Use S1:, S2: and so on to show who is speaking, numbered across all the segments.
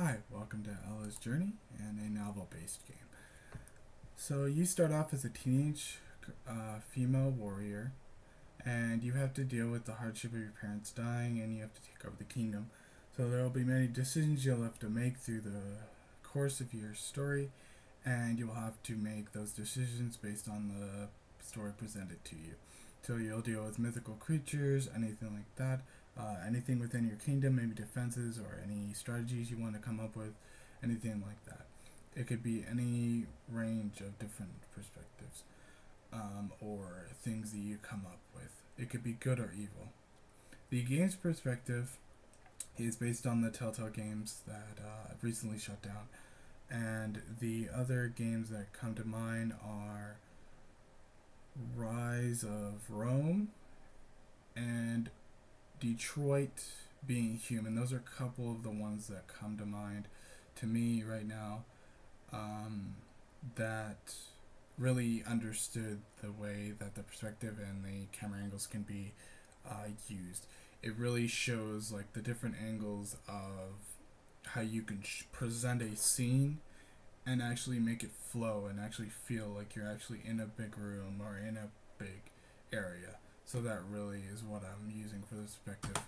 S1: Hi, welcome to Ella's Journey and a novel-based game. So you start off as a teenage female warrior, and you have to deal with the hardship of your parents dying, and you have to take over the kingdom. So there will be many decisions you'll have to make through the course of your story, and you will have to make those decisions based on the story presented to you. So you'll deal with mythical creatures, anything like that, anything within your kingdom, maybe defenses or any strategies you want to come up with, anything like that. It could be any range of different perspectives or things that you come up with. It could be good or evil. The game's perspective is based on the Telltale games that I've recently shut down, and the other games that come to mind are Rise of Rome and Detroit Being Human. Those are a couple of the ones that come to mind to me right now, that really understood the way that the perspective and the camera angles can be used. It really shows like the different angles of how you can present a scene and actually make it flow and actually feel like you're actually in a big room or in a big area. So that really is what I'm using for the perspective.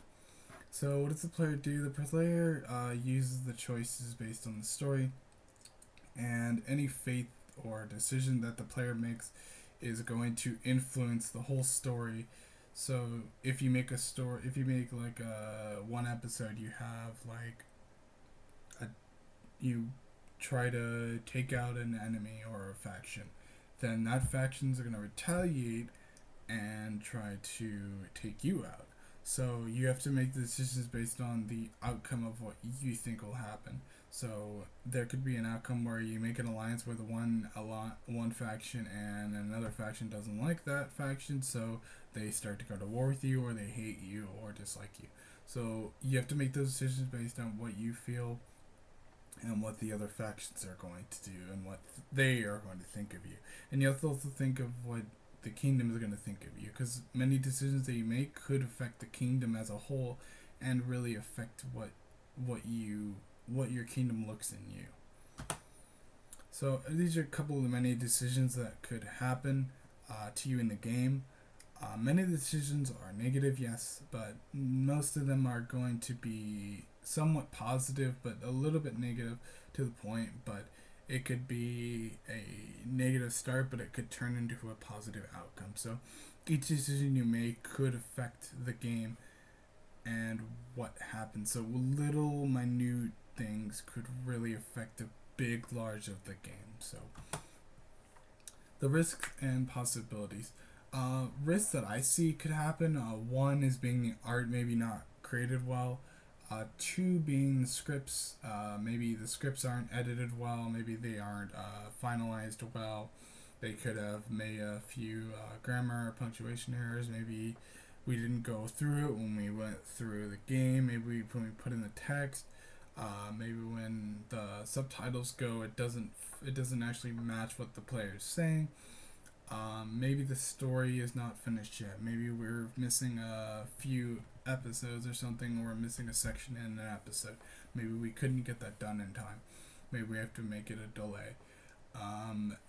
S1: So what does the player do? The player uses the choices based on the story, and any fate or decision that the player makes is going to influence the whole story. So if you make like one episode, you have like you try to take out an enemy or a faction, then that faction's going to retaliate and try to take you out. So you have to make the decisions based on the outcome of what you think will happen. So there could be an outcome where you make an alliance with one faction, and another faction doesn't like that faction, so they start to go to war with you, or they hate you or dislike you. So you have to make those decisions based on what you feel and what the other factions are going to do and what they are going to think of you. And you have to also think of what the kingdom is going to think of you, because many decisions that you make could affect the kingdom as a whole and really affect what your kingdom looks in you. So these are a couple of the many decisions that could happen to you in the game. Many of the decisions are negative, yes, but most of them are going to be somewhat positive, but a little bit negative to the point. But it could be a negative start, but it could turn into a positive outcome. So each decision you make could affect the game and what happens. So little minute things could really affect the big large of the game. So the risks and possibilities. Risks that I see could happen. One is being the art maybe not created well. Two being the scripts. Maybe the scripts aren't edited well. Maybe they aren't finalized well. They could have made a few grammar or punctuation errors. Maybe we didn't go through it when we went through the game. Maybe when we put in the text. Maybe when the subtitles go, it doesn't actually match what the player is saying. Maybe the story is not finished yet. Maybe we're missing a few episodes or something, or we're missing a section in an episode. Maybe we couldn't get that done in time. Maybe we have to make it a delay.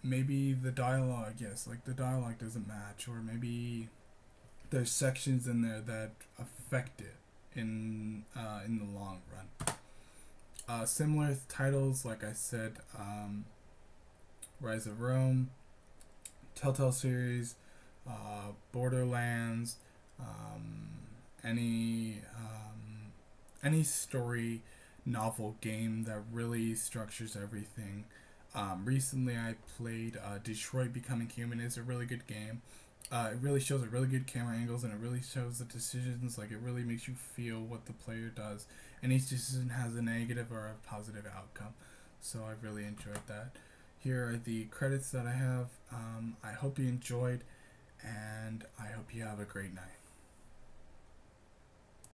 S1: Maybe the dialogue, like the dialogue doesn't match, or maybe there's sections in there that affect it in the long run. Similar titles, like I said, Rise of Rome, Telltale series, Borderlands, any story novel game that really structures everything. Recently I played Detroit Becoming Human. Is a really good game. It really shows a really good camera angles, and it really shows the decisions. Like, it really makes you feel what the player does, and each decision has a negative or a positive outcome. So I really enjoyed that. Here are the credits that I have. I hope you enjoyed, and I hope you have a great night.